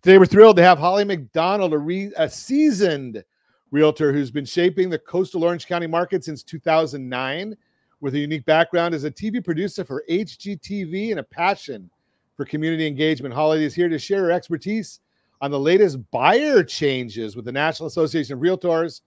Today, we're thrilled to have Holly McDonald, a seasoned realtor who's been shaping the coastal Orange County market since 2009, with a unique background as a TV producer for HGTV and a passion for community engagement. Holly is here to share her expertise on the latest buyer changes with the National Association of Realtors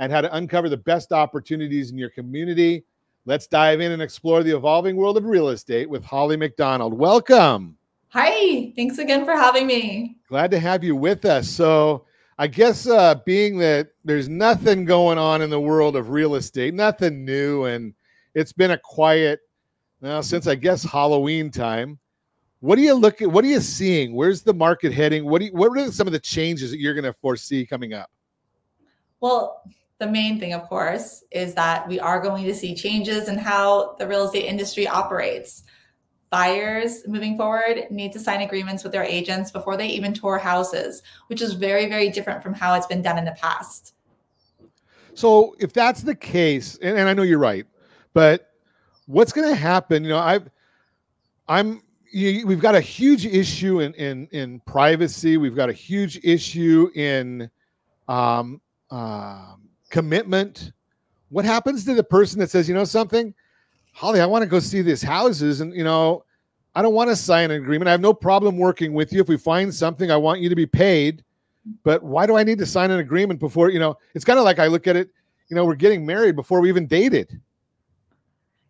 and how to uncover the best opportunities in your community. Let's dive in and explore the evolving world of real estate with Holly McDonald. Welcome. Hi, thanks again for having me. Glad to have you with us. So I guess being that there's nothing going on in the world of real estate, nothing new, and it's been a quiet, since I guess Halloween time. What are you seeing? Where's the market heading? What are some of the changes that you're going to foresee coming up? Well, the main thing, of course, is that we are going to see changes in how the real estate industry operates. Buyers moving forward need to sign agreements with their agents before they even tour houses, which is very, very different from how it's been done in the past. So if that's the case, and I know you're right, but what's going to happen? We've got a huge issue in privacy. We've got a huge issue in commitment. What happens to the person that says, you know something, Holly, I want to go see these houses, and I don't want to sign an agreement. I have no problem working with you. If we find something, I want you to be paid. But why do I need to sign an agreement before, it's kind of like I look at it, we're getting married before we even dated.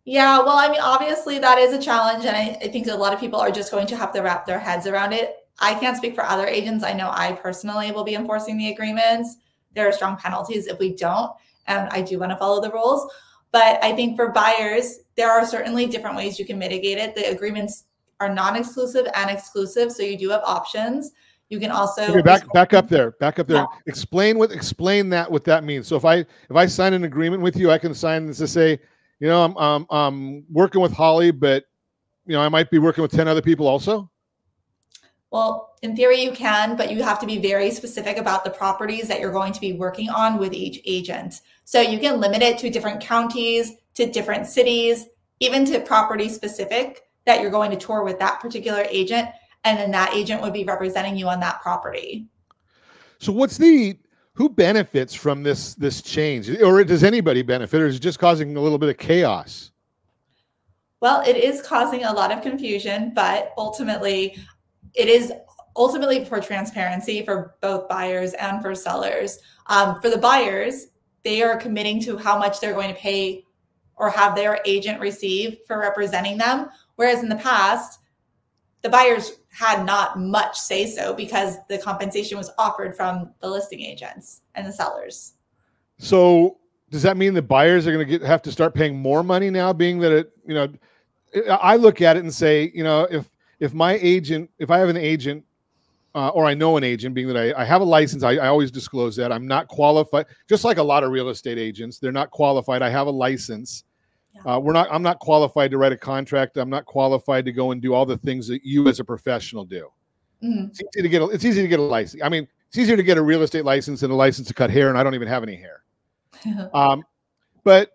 Yeah, well, I mean, obviously that is a challenge. And I think a lot of people are just going to have to wrap their heads around it. I can't speak for other agents. I know I personally will be enforcing the agreements. There are strong penalties if we don't. And I do want to follow the rules. But I think for buyers, there are certainly different ways you can mitigate it. The agreements are non-exclusive and exclusive, so you do have options. You can also back up there. Yeah. Explain what that means. So if I sign an agreement with you, I can sign this to say, I'm working with Holly, but I might be working with 10 other people also. Well, in theory you can, but you have to be very specific about the properties that you're going to be working on with each agent. So you can limit it to different counties, to different cities, even to property specific that you're going to tour with that particular agent. And then that agent would be representing you on that property. So who benefits from this change? Or does anybody benefit, or is it just causing a little bit of chaos? Well, it is causing a lot of confusion, but ultimately, it is ultimately for transparency for both buyers and for sellers. For the buyers, they are committing to how much they're going to pay or have their agent receive for representing them. Whereas in the past, the buyers had not much say so because the compensation was offered from the listing agents and the sellers. So does that mean the buyers are going to have to start paying more money now, being that I look at it and say, if I have an agent, or I know an agent, being that I have a license, I always disclose that. I'm not qualified, just like a lot of real estate agents. They're not qualified. I have a license. Yeah. I'm not qualified to write a contract. I'm not qualified to go and do all the things that you as a professional do. Mm-hmm. It's easy to get a license. I mean, it's easier to get a real estate license than a license to cut hair, and I don't even have any hair. But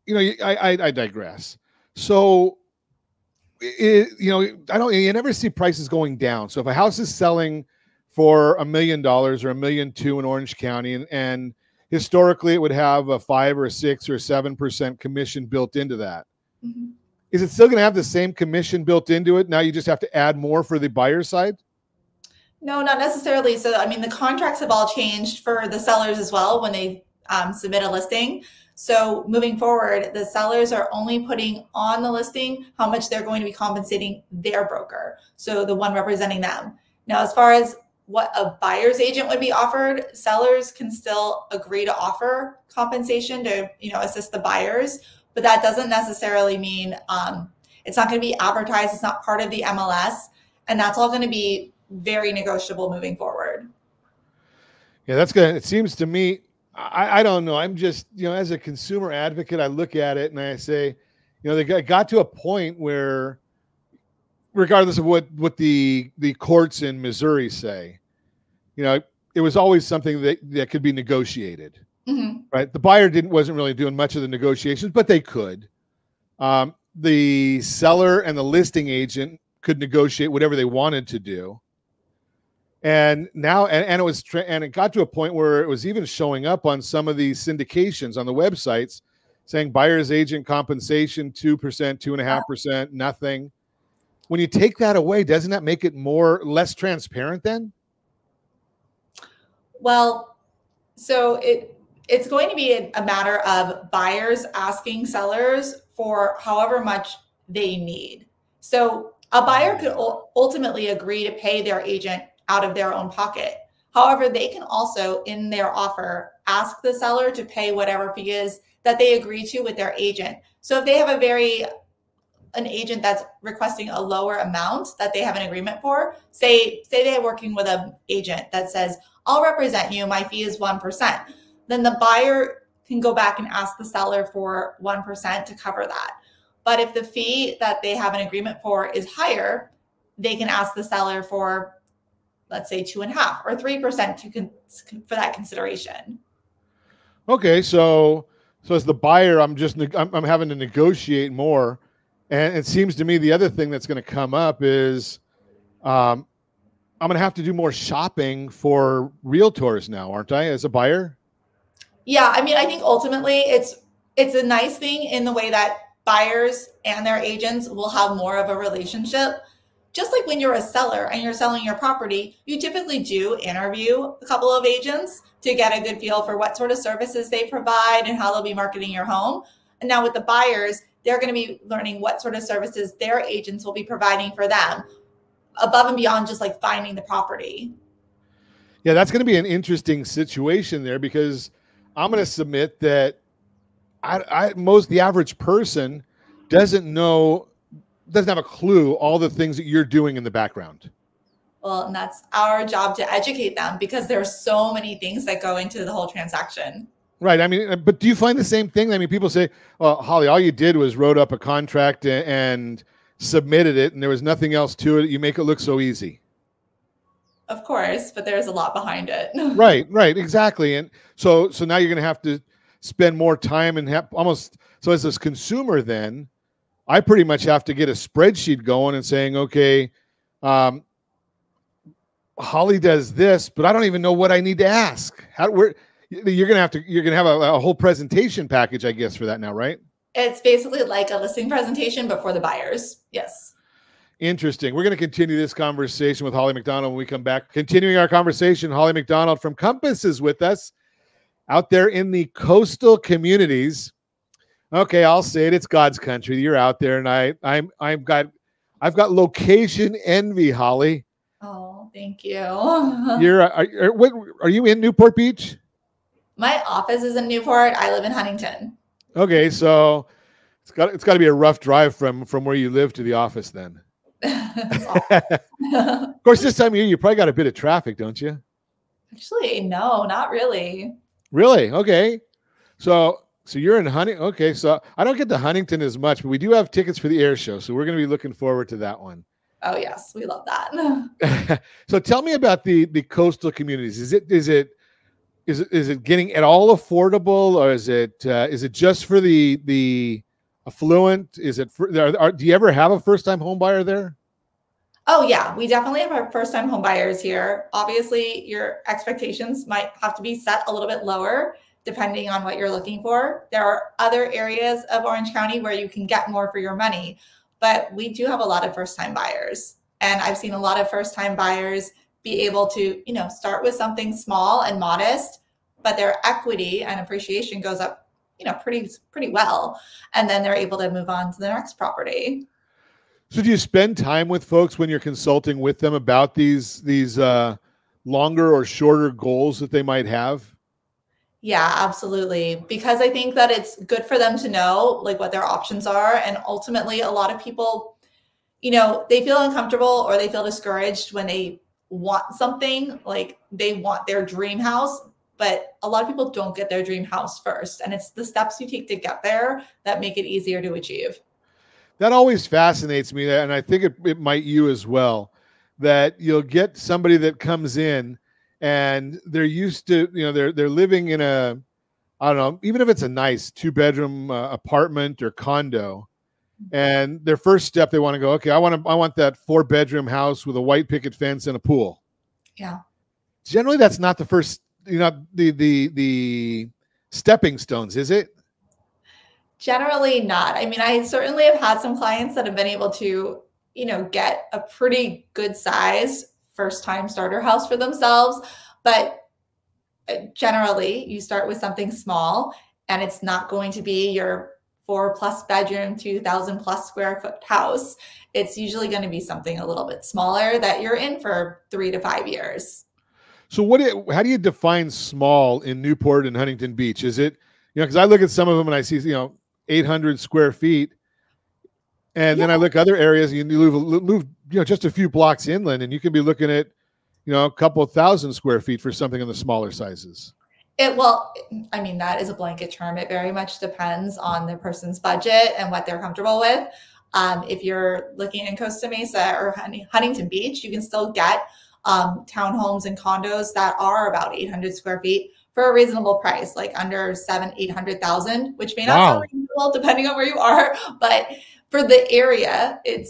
I digress. So you never see prices going down. So if a house is selling for $1 million or $1.2 million in Orange County, and historically it would have a 5 or 6 or 7% commission built into that. Mm-hmm. Is it still going to have the same commission built into it? Now you just have to add more for the buyer side? No, not necessarily. So, I mean, the contracts have all changed for the sellers as well when they submit a listing. So moving forward, the sellers are only putting on the listing how much they're going to be compensating their broker, so the one representing them. Now, as far as what a buyer's agent would be offered, sellers can still agree to offer compensation to assist the buyers, but that doesn't necessarily mean it's not going to be advertised. It's not part of the MLS, and that's all going to be very negotiable moving forward. Yeah, that's good. It seems to me. I don't know. I'm just, as a consumer advocate, I look at it and I say, they got to a point where, regardless of what the courts in Missouri say, it was always something that could be negotiated, mm-hmm. right? The buyer wasn't really doing much of the negotiations, but they could. The seller and the listing agent could negotiate whatever they wanted to do. And now, and it was, and it got to a point where it was even showing up on some of these syndications on the websites saying buyer's agent compensation 2%, 2.5%, nothing. When you take that away, doesn't that make it less transparent then? Well, so it's going to be a matter of buyers asking sellers for however much they need. So a buyer could ultimately agree to pay their agent out of their own pocket. However, they can also, in their offer, ask the seller to pay whatever fee is that they agree to with their agent. So if they have an agent that's requesting a lower amount that they have an agreement for, say they're working with an agent that says, I'll represent you, my fee is 1%. Then the buyer can go back and ask the seller for 1% to cover that. But if the fee that they have an agreement for is higher, they can ask the seller for, let's say, 2.5% or 3% for that consideration. Okay, so as the buyer, I'm having to negotiate more, and it seems to me the other thing that's going to come up is, I'm going to have to do more shopping for realtors now, aren't I, as a buyer? Yeah, I mean, I think ultimately it's a nice thing in the way that buyers and their agents will have more of a relationship. Just like when you're a seller and you're selling your property, you typically do interview a couple of agents to get a good feel for what sort of services they provide and how they'll be marketing your home. And now with the buyers, they're going to be learning what sort of services their agents will be providing for them above and beyond just like finding the property. Yeah, that's going to be an interesting situation there, because I'm going to submit that the average person doesn't have a clue all the things that you're doing in the background. Well, and that's our job to educate them, because there's so many things that go into the whole transaction. Right. I mean, but do you find the same thing? I mean, people say, well, Holly, all you did was wrote up a contract and submitted it, and there was nothing else to it. You make it look so easy. Of course, but there's a lot behind it. Right, exactly. And so now you're going to have to spend more time and so as this consumer, then I pretty much have to get a spreadsheet going and saying, okay, Holly does this, but I don't even know what I need to ask. You're going to have a whole presentation package, I guess, for that now, right? It's basically like a listing presentation, but for the buyers. Yes. Interesting. We're going to continue this conversation with Holly McDonald when we come back. Continuing our conversation, Holly McDonald from Compass is with us out there in the coastal communities. Okay, I'll say it. It's God's country. You're out there, and I've got location envy, Holly. Oh, thank you. Are you in Newport Beach? My office is in Newport. I live in Huntington. Okay, so it's got to be a rough drive from where you live to the office then. Of course, this time of year you probably got a bit of traffic, don't you? Actually, no, not really. Really? Okay. So you're in Huntington. Okay, so I don't get to Huntington as much, but we do have tickets for the air show, so we're going to be looking forward to that one. Oh yes, we love that. So tell me about the coastal communities. Is it getting at all affordable, or is it just for the affluent? Is it do you ever have a first-time home buyer there? Oh yeah, we definitely have our first-time home buyers here. Obviously, your expectations might have to be set a little bit lower depending on what you're looking for. There are other areas of Orange County where you can get more for your money, but we do have a lot of first-time buyers. And I've seen a lot of first-time buyers be able to, start with something small and modest, but their equity and appreciation goes up, pretty well. And then they're able to move on to the next property. So do you spend time with folks when you're consulting with them about these longer or shorter goals that they might have? Yeah, absolutely. Because I think that it's good for them to know like what their options are. And ultimately, a lot of people, they feel uncomfortable or they feel discouraged when they want something, like they want their dream house, but a lot of people don't get their dream house first. And it's the steps you take to get there that make it easier to achieve. That always fascinates me, and I think it might you as well, that you'll get somebody that comes in and they're used to, they're living in I don't know, even if it's a nice 2-bedroom apartment or condo, and their first step, they want to go, okay, I want that 4-bedroom house with a white picket fence and a pool. Yeah. Generally, that's not the first, the stepping stones, is it? Generally not. I mean, I certainly have had some clients that have been able to, get a pretty good size first time starter house for themselves. But generally, you start with something small, and it's not going to be your 4+ bedroom, 2,000+ square foot house. It's usually going to be something a little bit smaller that you're in for 3 to 5 years. So how do you define small in Newport and Huntington Beach? Is it, because I look at some of them and I see, 800 square feet. And then I look other areas, you move, just a few blocks inland, and you can be looking at, a couple of thousand square feet for something in the smaller sizes. Well, I mean, that is a blanket term. It very much depends on the person's budget and what they're comfortable with. If you're looking in Costa Mesa or Huntington Beach, you can still get townhomes and condos that are about 800 square feet for a reasonable price, like under 800,000, which may not sound reasonable depending on where you are, but for the area, it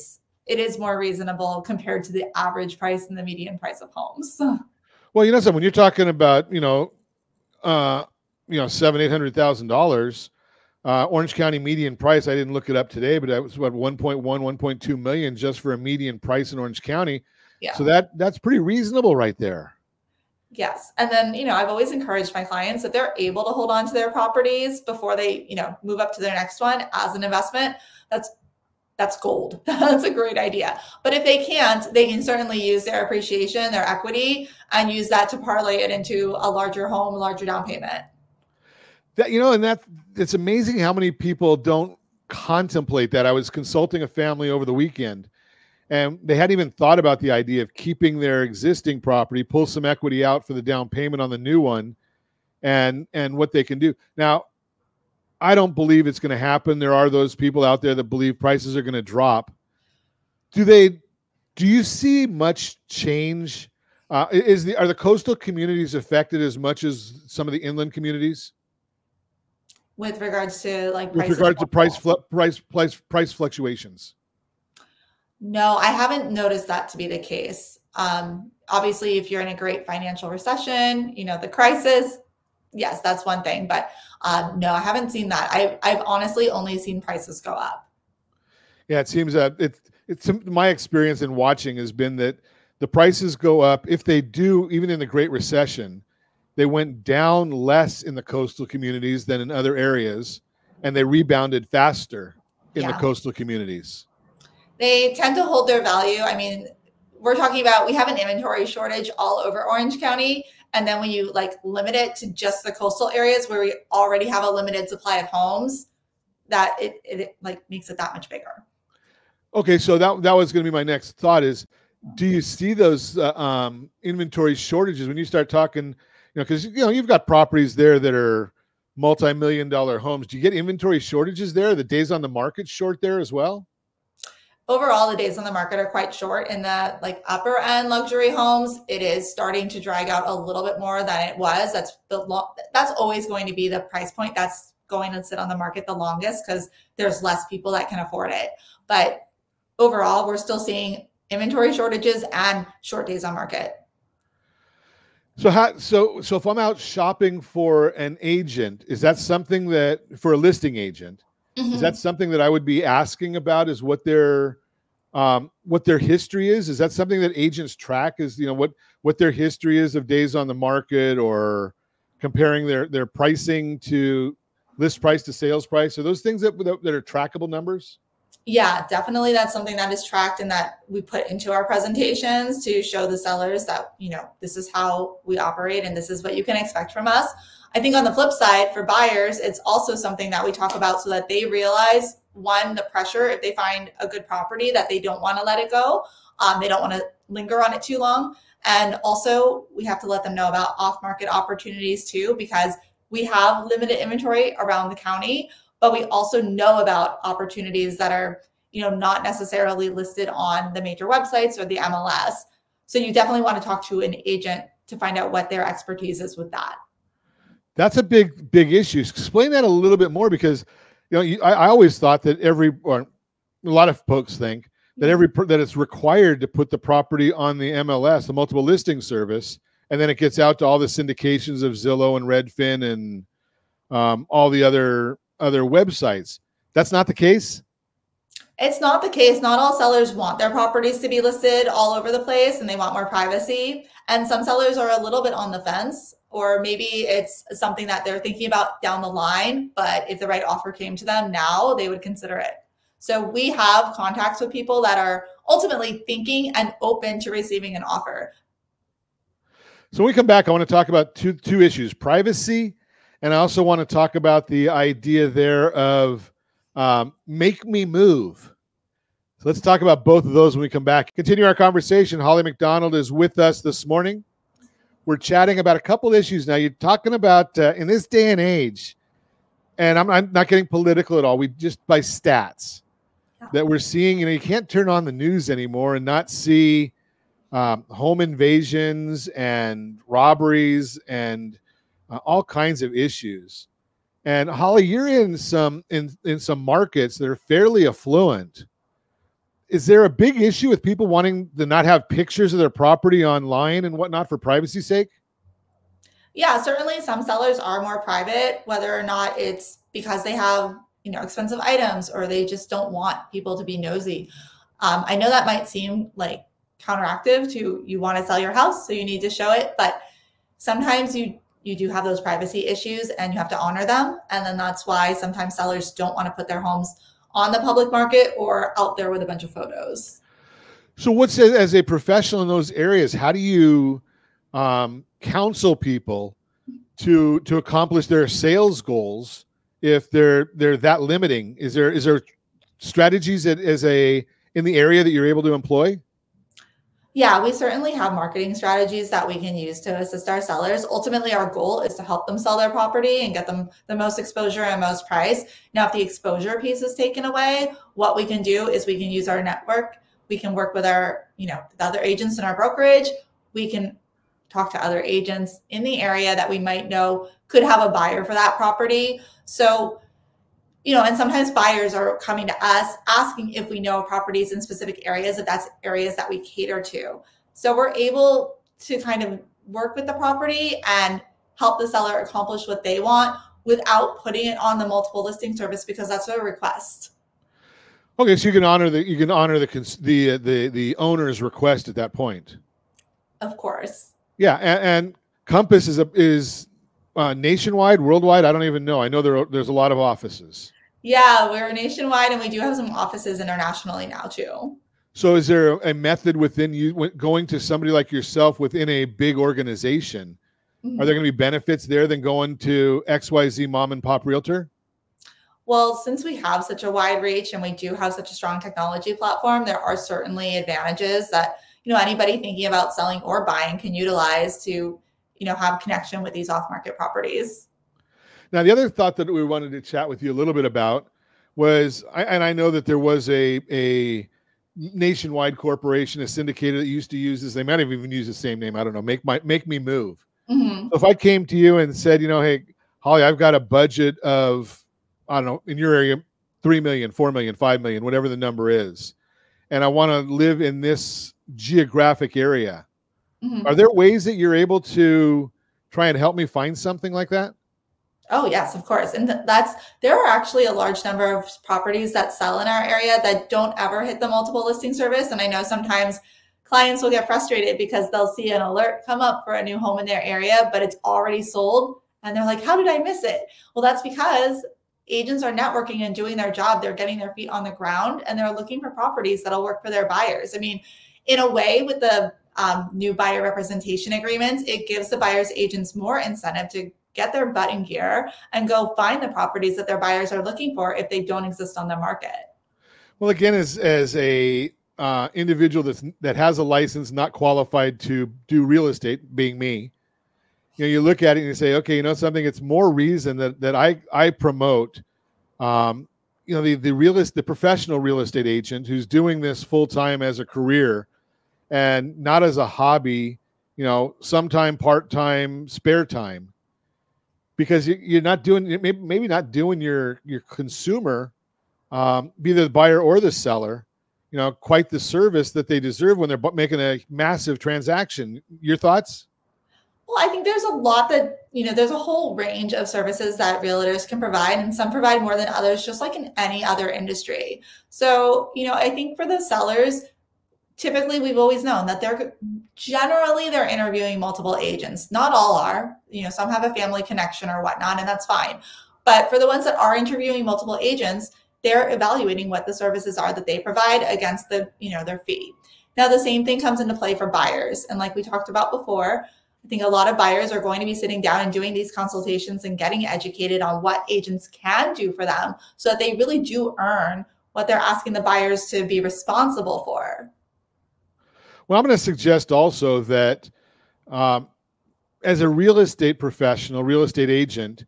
is more reasonable compared to the average price and the median price of homes. Well, when you're talking about, $700,000-800,000, Orange County median price, I didn't look it up today, but that was what, 1.1, 1.2 million just for a median price in Orange County. Yeah. So that's pretty reasonable right there. Yes. And then, I've always encouraged my clients that they're able to hold on to their properties before they, move up to their next one as an investment. That's gold. That's a great idea. But if they can't, they can certainly use their appreciation, their equity, and use that to parlay it into a larger home, a larger down payment. It's amazing how many people don't contemplate that. I was consulting a family over the weekend, and they hadn't even thought about the idea of keeping their existing property, pull some equity out for the down payment on the new one, and what they can do. Now, I don't believe it's going to happen. There are those people out there that believe prices are going to drop. Do you see much change? Are the coastal communities affected as much as some of the inland communities? With regards to price fluctuations? No, I haven't noticed that to be the case. Obviously, if you're in a great financial recession, the crisis, yes, that's one thing. But no, I haven't seen that. I've honestly only seen prices go up. Yeah, it seems that it's my experience in watching has been that the prices go up. If they do, even in the Great Recession, they went down less in the coastal communities than in other areas, and they rebounded faster in the coastal communities. They tend to hold their value. I mean, we're talking about, we have an inventory shortage all over Orange County. And then when you limit it to just the coastal areas where we already have a limited supply of homes, that it makes it that much bigger. Okay. So that was going to be my next thought is, do you see those inventory shortages when you start talking, because, you've got properties there that are multi-million-dollar homes. Do you get inventory shortages there? The days on the market short there as well? Overall, the days on the market are quite short. In the upper end luxury homes, it is starting to drag out a little bit more than it was. That's always going to be the price point that's going to sit on the market the longest because there's less people that can afford it. But overall, we're still seeing inventory shortages and short days on market. So if I'm out shopping for an agent, is that something that for a listing agent? Mm-hmm. Is that something that I would be asking about? Is what their history is? Is that something that agents track? Is what their history is of days on the market or comparing their pricing to list price to sales price? Are those things that are trackable numbers? Yeah, definitely. That's something that is tracked and that we put into our presentations to show the sellers that this is how we operate and this is what you can expect from us. I think on the flip side, for buyers, it's also something that we talk about so that they realize, one, the pressure if they find a good property that they don't want to let it go. They don't want to linger on it too long. And also, we have to let them know about off-market opportunities too, because we have limited inventory around the county, but we also know about opportunities that are not necessarily listed on the major websites or the MLS. So you definitely want to talk to an agent to find out what their expertise is with that. That's a big issue. Explain that a little bit more because, I always thought that a lot of folks think that it's required to put the property on the MLS, the multiple listing service, and then it gets out to all the syndications of Zillow and Redfin and all the other websites. That's not the case. It's not the case. Not all sellers want their properties to be listed all over the place, and they want more privacy. And some sellers are a little bit on the fence, or maybe it's something that they're thinking about down the line, but if the right offer came to them now, they would consider it. So we have contacts with people that are ultimately thinking and open to receiving an offer. So when we come back, I want to talk about two issues: privacy, and I also want to talk about the idea there of make me move. So let's talk about both of those when we come back. Continue our conversation. Holly McDonald is with us this morning. We're chatting about a couple issues now. You're talking about in this day and age, and I'm not getting political at all. We just by stats that we're seeing. You can't turn on the news anymore and not see home invasions and robberies and all kinds of issues. And Holly, you're in some markets that are fairly affluent. Is there a big issue with people wanting to not have pictures of their property online and whatnot for privacy's sake? Yeah, certainly some sellers are more private, whether or not it's because they have expensive items or they just don't want people to be nosy. I know that might seem like counteractive to you want to sell your house, so you need to show it, but sometimes you do have those privacy issues and you have to honor them. And then that's why sometimes sellers don't want to put their homes on the public market or out there with a bunch of photos. So what's, as a professional in those areas, how do you counsel people to accomplish their sales goals if they're that limiting? Is there strategies in the area that you're able to employ? Yeah, we certainly have marketing strategies that we can use to assist our sellers. Ultimately, our goal is to help them sell their property and get them the most exposure and most price. Now, if the exposure piece is taken away, what we can do is we can use our network. We can work with our, the other agents in our brokerage. We can talk to other agents in the area that we might know could have a buyer for that property. So, and sometimes buyers are coming to us asking if we know properties in specific areas, if that's areas that we cater to. So we're able to kind of work with the property and help the seller accomplish what they want without putting it on the multiple listing service, because that's a request. Okay, so you can honor the owner's request at that point. Of course. Yeah, and Compass is nationwide, worldwide. I don't even know. I know there's a lot of offices. Yeah, we're nationwide, and we do have some offices internationally now too. So is there a method within you going to somebody like yourself within a big organization? Mm-hmm. Are there going to be benefits there than going to XYZ mom and pop realtor? Well, since we have such a wide reach and we do have such a strong technology platform, there are certainly advantages that anybody thinking about selling or buying can utilize to have connection with these off-market properties. Now, the other thought that we wanted to chat with you a little bit about was, and I know that there was a nationwide corporation, a syndicator that used to use this. They might have even used the same name. I don't know. Make me move. Mm-hmm. So if I came to you and said, hey, Holly, I've got a budget of, I don't know, in your area, 3 million, 4 million, 5 million, whatever the number is, and I want to live in this geographic area. Mm-hmm. Are there ways that you're able to try and help me find something like that? Oh, yes, of course. And there are actually a large number of properties that sell in our area that don't ever hit the multiple listing service. And I know sometimes clients will get frustrated because they'll see an alert come up for a new home in their area, but it's already sold. And they're like, how did I miss it? Well, that's because agents are networking and doing their job. They're getting their feet on the ground and they're looking for properties that'll work for their buyers. I mean, in a way, with the new buyer representation agreements, it gives the buyer's agents more incentive to get their butt in gear and go find the properties that their buyers are looking for if they don't exist on the market. Well, again, as a individual that has a license, not qualified to do real estate, being me, you look at it and you say, okay, something. It's more reason that I promote, the professional real estate agent who's doing this full time as a career and not as a hobby, sometime part-time, spare time. Because you're not doing, maybe not doing your consumer, be the buyer or the seller, quite the service that they deserve when they're making a massive transaction. Your thoughts? Well, I think there's a lot that, there's a whole range of services that realtors can provide, and some provide more than others, just like in any other industry. So, I think for the sellers, typically we've always known that they're interviewing multiple agents. Not all are, some have a family connection or whatnot, and that's fine. But for the ones that are interviewing multiple agents, they're evaluating what the services are that they provide against their fee. Now, the same thing comes into play for buyers. And like we talked about before, I think a lot of buyers are going to be sitting down and doing these consultations and getting educated on what agents can do for them so that they really do earn what they're asking the buyers to be responsible for. Well, I'm going to suggest also that as a real estate professional, real estate agent,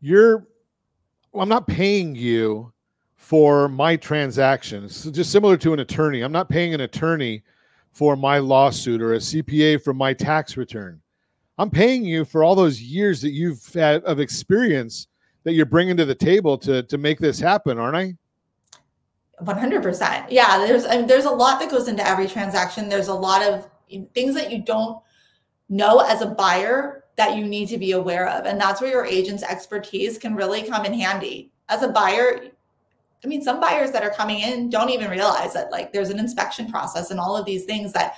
I'm not paying you for my transactions. So just similar to an attorney. I'm not paying an attorney for my lawsuit or a CPA for my tax return. I'm paying you for all those years that you've had of experience that you're bringing to the table to make this happen, aren't I? 100%. Yeah, there's a lot that goes into every transaction. There's a lot of things that you don't know as a buyer that you need to be aware of. And that's where your agent's expertise can really come in handy. As a buyer, some buyers that are coming in don't even realize that there's an inspection process and all of these things that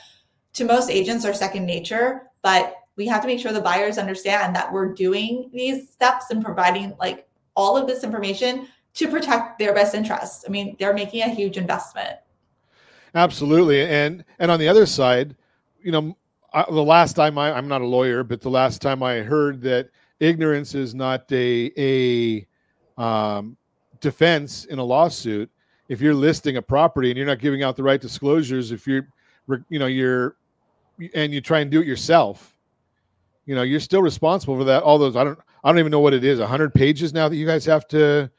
to most agents are second nature, but we have to make sure the buyers understand that we're doing these steps and providing all of this information to protect their best interest. They're making a huge investment. Absolutely. And on the other side, the last time I'm not a lawyer, but the last time I heard that ignorance is not a defense in a lawsuit. If you're listing a property and you're not giving out the right disclosures, if you try and do it yourself, you're still responsible for that. All those, I don't even know what it is. 100 pages now that you guys have to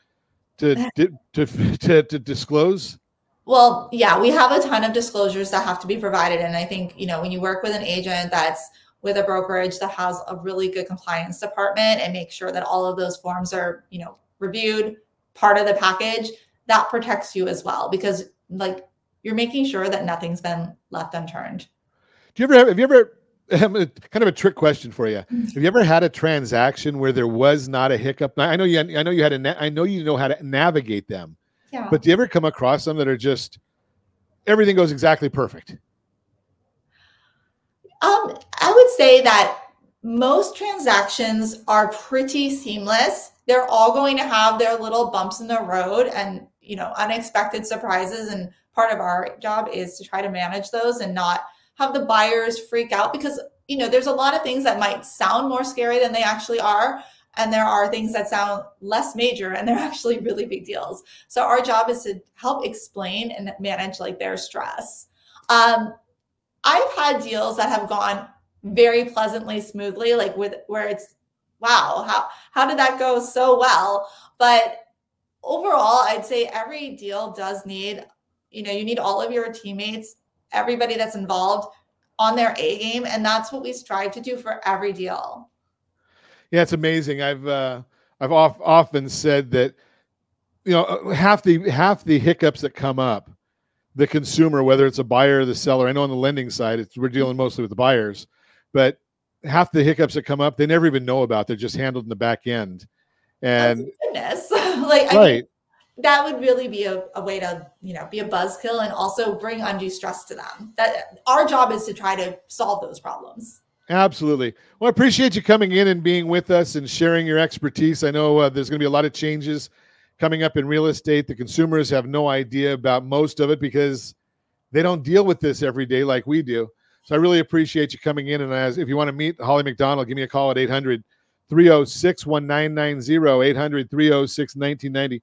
disclose. Well, yeah, we have a ton of disclosures that have to be provided. And I think, when you work with an agent that's with a brokerage that has a really good compliance department and make sure that all of those forms are, reviewed, part of the package, that protects you as well, because you're making sure that nothing's been left unturned. Have you ever kind of a trick question for you. Have you ever had a transaction where there was not a hiccup? I know you know how to navigate them. Yeah. But do you ever come across them that are just everything goes exactly perfect? I would say that most transactions are pretty seamless. They're all going to have their little bumps in the road and, unexpected surprises. And part of our job is to try to manage those and not have the buyers freak out, because, there's a lot of things that might sound more scary than they actually are. And there are things that sound less major and they're actually really big deals. So our job is to help explain and manage their stress. I've had deals that have gone very pleasantly, smoothly, where it's, wow, how did that go so well? But overall, I'd say every deal does need, you need all of your teammates, everybody that's involved on their A game. And that's what we strive to do for every deal. Yeah, it's amazing. I've often said that, half the hiccups that come up, the consumer, whether it's a buyer or the seller, I know on the lending side, we're dealing mostly with the buyers, but half the hiccups that come up, they never even know about. They're just handled in the back end. And goodness, right. That would really be a way to, be a buzzkill and also bring undue stress to them. That our job is to try to solve those problems. Absolutely. Well, I appreciate you coming in and being with us and sharing your expertise. I know there's going to be a lot of changes coming up in real estate. The consumers have no idea about most of it because they don't deal with this every day like we do. So I really appreciate you coming in. And if you want to meet Holly McDonald, give me a call at 800-306-1990, 800-306-1990.